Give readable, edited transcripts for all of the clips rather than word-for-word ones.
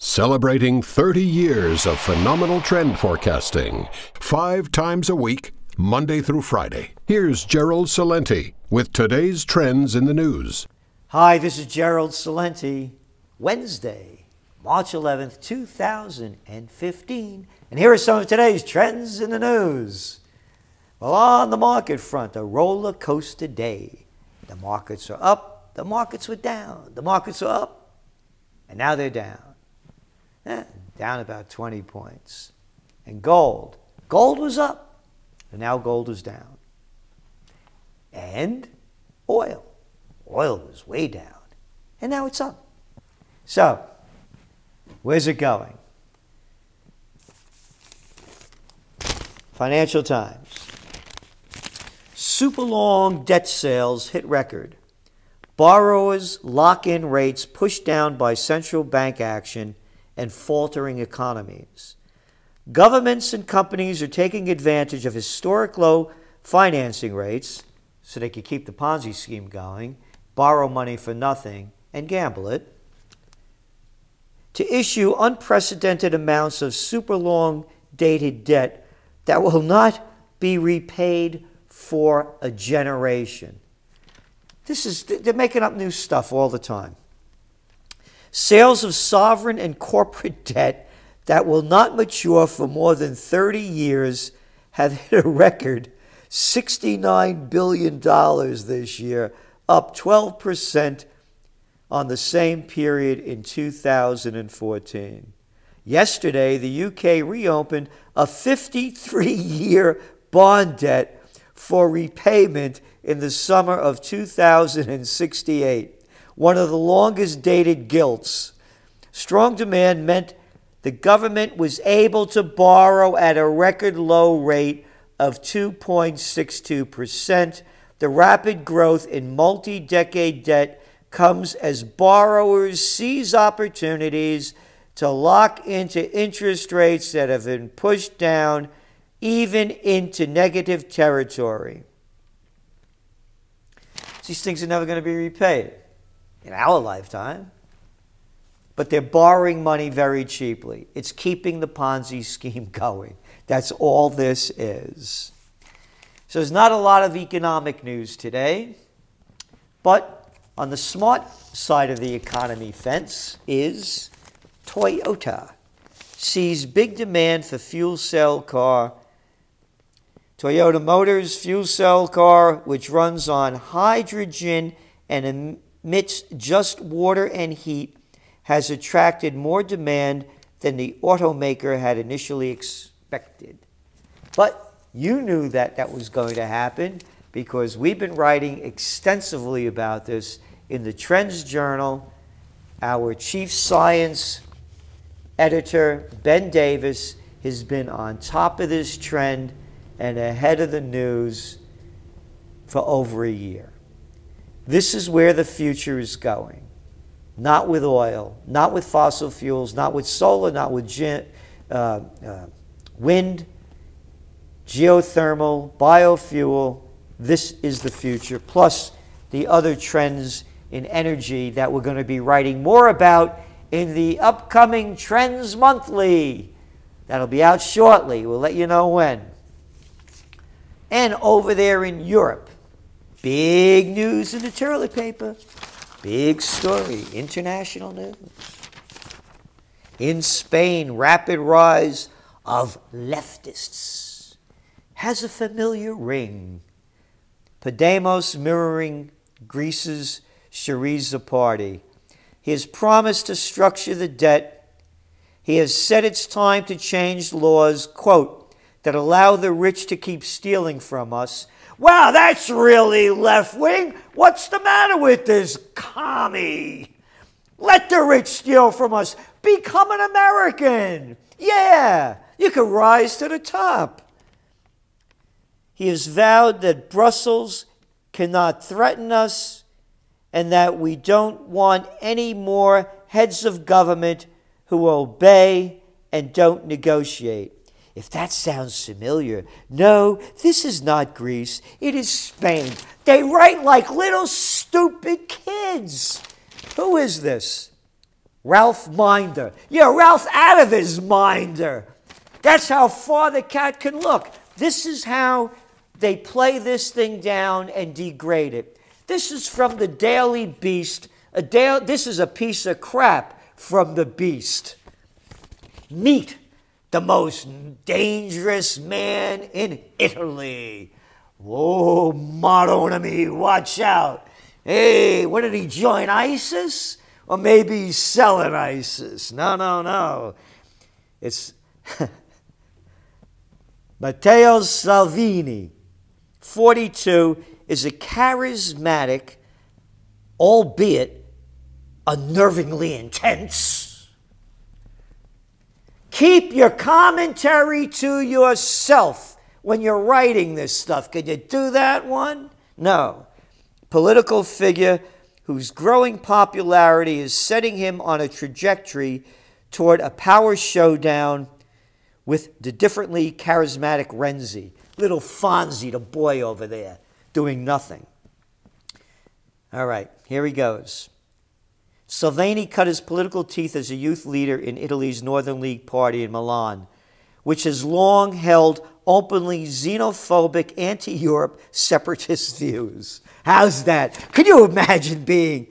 Celebrating 30 years of phenomenal trend forecasting, 5 times a week, Monday through Friday. Here's Gerald Celente with today's trends in the news. Hi, this is Gerald Celente. Wednesday, March 11th, 2015. And here are some of today's trends in the news. Well, on the market front, a roller coaster day. The markets are up, the markets were down. The markets are up, and now they're down. Down about 20 points. And gold was up, and now gold is down. And oil was way down, and now it's up. So, where's it going? Financial Times. Super long debt sales hit record. Borrowers' lock-in rates pushed down by central bank action and faltering economies. Governments and companies are taking advantage of historic low financing rates so they can keep the Ponzi scheme going, borrow money for nothing, and gamble it, to issue unprecedented amounts of super long-dated debt that will not be repaid for a generation. They're making up new stuff all the time. Sales of sovereign and corporate debt that will not mature for more than 30 years have hit a record $69 billion this year, up 12% on the same period in 2014. Yesterday, the UK reopened a 53-year bond debt for repayment in the summer of 2068. One of the longest dated gilts. Strong demand meant the government was able to borrow at a record low rate of 2.62%. The rapid growth in multi-decade debt comes as borrowers seize opportunities to lock into interest rates that have been pushed down even into negative territory. These things are never going to be repaid in our lifetime, but they're borrowing money very cheaply. It's keeping the Ponzi scheme going. That's all this is. So there's not a lot of economic news today, but on the smart side of the economy fence is Toyota sees big demand for fuel cell car. Toyota Motors fuel cell car, which runs on hydrogen and emits just water and heat, has attracted more demand than the automaker had initially expected. But you knew that that was going to happen because we've been writing extensively about this in the TrendsJournal. Our chief science editor, Ben Davis, has been on top of this trend and ahead of the news for over a year. This is where the future is going. Not with oil, not with fossil fuels, not with solar, not with wind, geothermal, biofuel. This is the future, plus the other trends in energy that we're going to be writing more about in the upcoming Trends Monthly. That'll be out shortly. We'll let you know when. And over there in Europe, big news in the toilet paper. Big story, international news. In Spain, rapid rise of leftists has a familiar ring. Podemos mirroring Greece's Syriza party. He has promised to structure the debt. He has said it's time to change laws, quote, that allow the rich to keep stealing from us. Wow, that's really left-wing. What's the matter with this commie? Let the rich steal from us. Become an American. Yeah, you can rise to the top. He has vowed that Brussels cannot threaten us and that we don't want any more heads of government who obey and don't negotiate. If that sounds familiar, no, this is not Greece. It is Spain. They write like little stupid kids. Who is this? Ralph Minder. Yeah, Ralph out of his minder. That's how far the cat can look. This is how they play this thing down and degrade it. This is from the Daily Beast. This is a piece of crap from the Beast. Meet the most dangerous man in Italy. Whoa, mon ami, watch out. Hey, what did he join, ISIS? Or maybe he's selling ISIS. No. It's Matteo Salvini, 42, is a charismatic, albeit unnervingly intense. Keep your commentary to yourself when you're writing this stuff. Could you do that one? No. Political figure whose growing popularity is setting him on a trajectory toward a power showdown with the differently charismatic Renzi. Little Fonzie, the boy over there, doing nothing. All right, here he goes. Salvini cut his political teeth as a youth leader in Italy's Northern League party in Milan, which has long held openly xenophobic, anti-Europe separatist views. How's that? Could you imagine being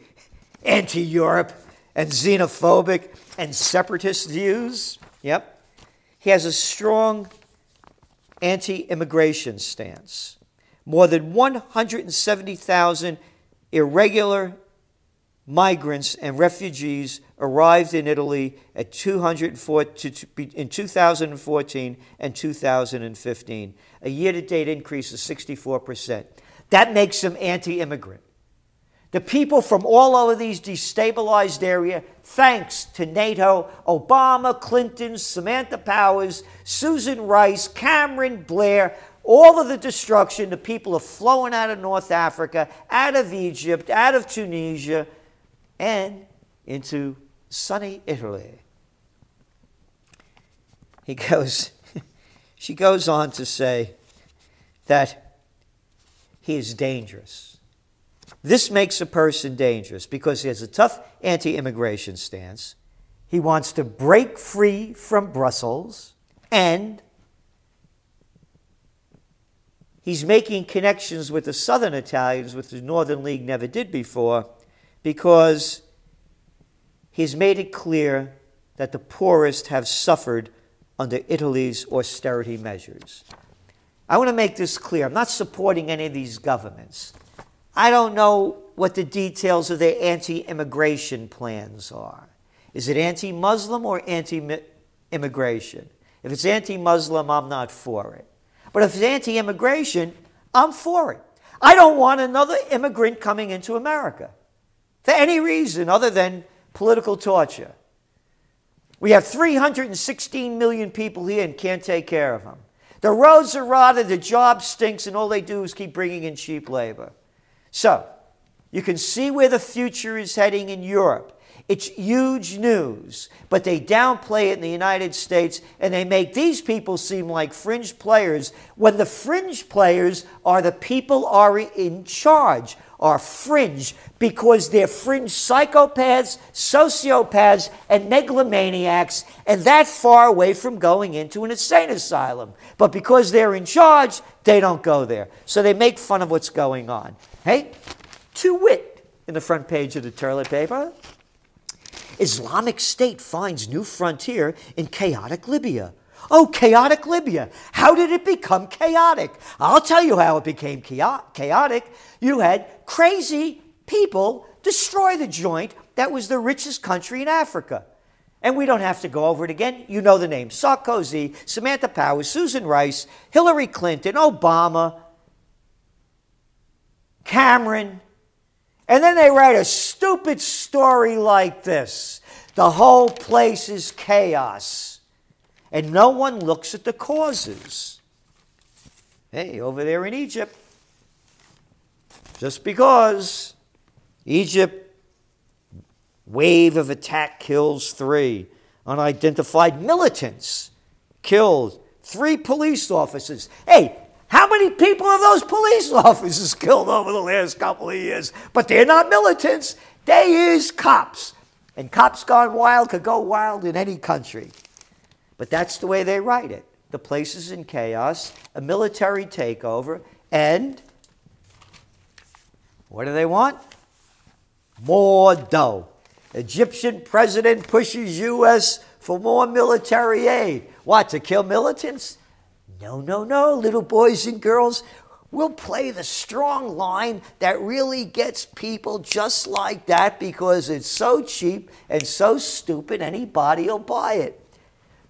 anti-Europe and xenophobic and separatist views? Yep. He has a strong anti-immigration stance. More than 170,000 irregular migrants and refugees arrived in Italy in 2014 and 2015, a year-to-date increase of 64%. That makes him anti-immigrant. The people from all over these destabilized areas, thanks to NATO, Obama, Clinton, Samantha Powers, Susan Rice, Cameron, Blair, all of the destruction, the people are flowing out of North Africa, out of Egypt, out of Tunisia, and into sunny Italy. She goes on to say that he is dangerous. This makes a person dangerous because he has a tough anti-immigration stance. He wants to break free from Brussels, and he's making connections with the Southern Italians, which the Northern League never did before, because he's made it clear that the poorest have suffered under Italy's austerity measures. I want to make this clear. I'm not supporting any of these governments. I don't know what the details of their anti-immigration plans are. Is it anti-Muslim or anti-immigration? If it's anti-Muslim, I'm not for it. But if it's anti-immigration, I'm for it. I don't want another immigrant coming into America for any reason other than political torture. We have 316 million people here and can't take care of them. The roads are rotted, the job stinks, and all they do is keep bringing in cheap labor. So, you can see where the future is heading in Europe. It's huge news, but they downplay it in the United States, and they make these people seem like fringe players when the fringe players are the people are in charge, are fringe, because they're fringe psychopaths, sociopaths, and megalomaniacs, and that far away from going into an insane asylum. But because they're in charge, they don't go there. So they make fun of what's going on. Hey, to wit, in the front page of the toilet paper, Islamic State finds new frontier in chaotic Libya. Oh, chaotic Libya. How did it become chaotic? I'll tell you how it became chaotic. You had crazy people destroy the joint that was the richest country in Africa. And we don't have to go over it again. You know the names. Sarkozy, Samantha Powers, Susan Rice, Hillary Clinton, Obama, Cameron. And then they write a stupid story like this. The whole place is chaos. And no one looks at the causes. Hey, over there in Egypt, just because Egypt, wave of attack kills 3 unidentified militants, killed 3 police officers. Hey, how many people have those police officers killed over the last couple of years? But they're not militants. They is cops. And cops gone wild could go wild in any country. But that's the way they write it. The place is in chaos, a military takeover, and what do they want? More dough. Egyptian president pushes U.S. for more military aid. What, to kill militants? No, no, no, little boys and girls. We'll play the strong line that really gets people just like that because it's so cheap and so stupid anybody will buy it.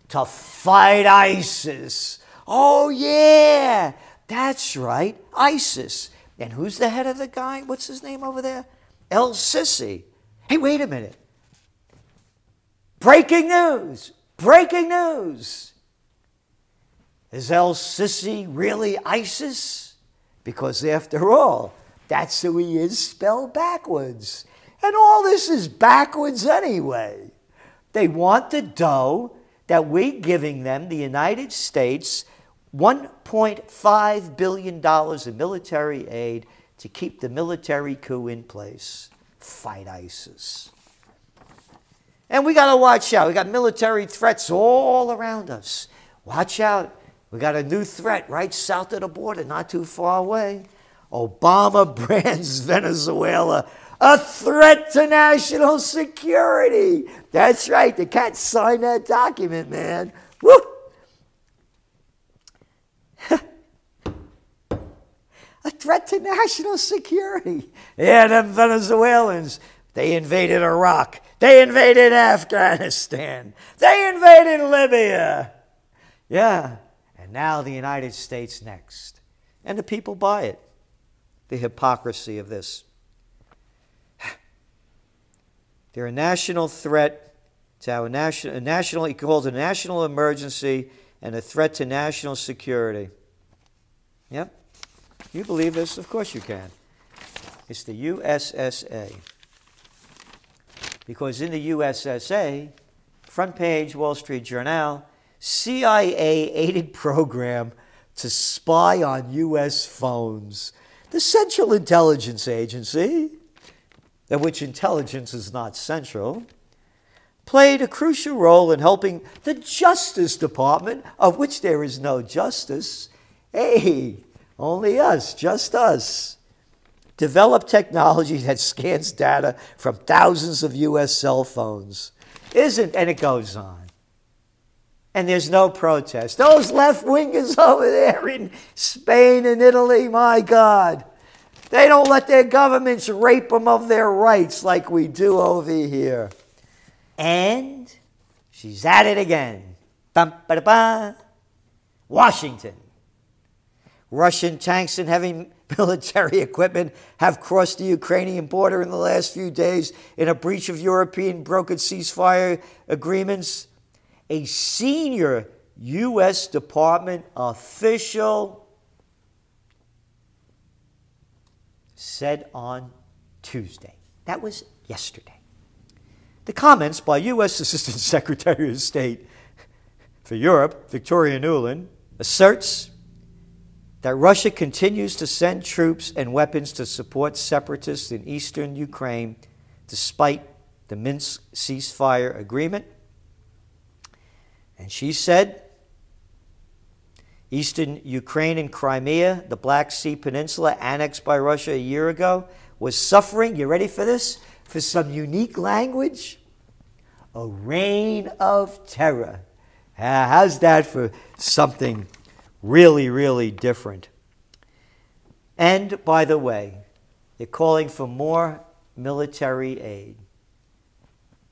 To fight ISIS. Oh, yeah, that's right, ISIS. And who's the head of the guy? What's his name over there? Sisi. Hey, wait a minute. Breaking news. Breaking news. Is Sisi really ISIS? Because after all, that's who he is spelled backwards. And all this is backwards anyway. They want the dough that we're giving them, the United States, $1.5 billion in military aid to keep the military coup in place. Fight ISIS. And we got to watch out. We got military threats all around us. Watch out. We got a new threat right south of the border, not too far away. Obama brands Venezuela a threat to national security. That's right. They can't sign that document, man. Woo! A threat to national security. Yeah, them Venezuelans, they invaded Iraq. They invaded Afghanistan. They invaded Libya. Yeah. And now the United States next. And the people buy it. The hypocrisy of this. They're a national threat to our national, he calls it a national emergency and a threat to national security. Yep. You believe this? Of course you can. It's the USSA. Because in the USSA, front page Wall Street Journal, CIA-aided program to spy on U.S. phones. The Central Intelligence Agency, of which intelligence is not central, played a crucial role in helping the Justice Department, of which there is no justice, hey, only us, just us, develop technology that scans data from thousands of U.S. cell phones. And it goes on. And there's no protest. Those left-wingers over there in Spain and Italy, my God, they don't let their governments rape them of their rights like we do over here. And she's at it again. Bum-ba-da-ba. Washington. Russian tanks and heavy military equipment have crossed the Ukrainian border in the last few days in a breach of European brokered ceasefire agreements. A senior U.S. Department official said on Tuesday. That was yesterday. The comments by U.S. Assistant Secretary of State for Europe, Victoria Nuland, asserts that Russia continues to send troops and weapons to support separatists in eastern Ukraine despite the Minsk ceasefire agreement. And she said, eastern Ukraine and Crimea, the Black Sea Peninsula annexed by Russia a year ago, was suffering, you ready for this? For some unique language? A reign of terror. How's that for something really, really different? And, by the way, they're calling for more military aid.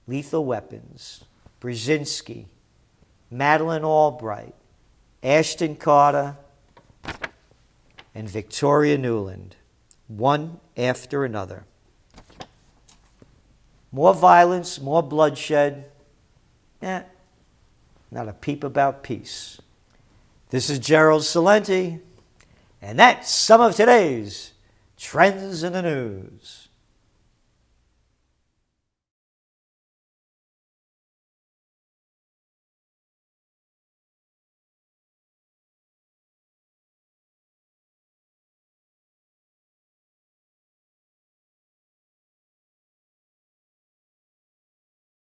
Lethal weapons. Brzezinski. Madeleine Albright. Ashton Carter. And Victoria Nuland. One after another. More violence, more bloodshed. Not a peep about peace. This is Gerald Celente, and that's some of today's Trends in the News.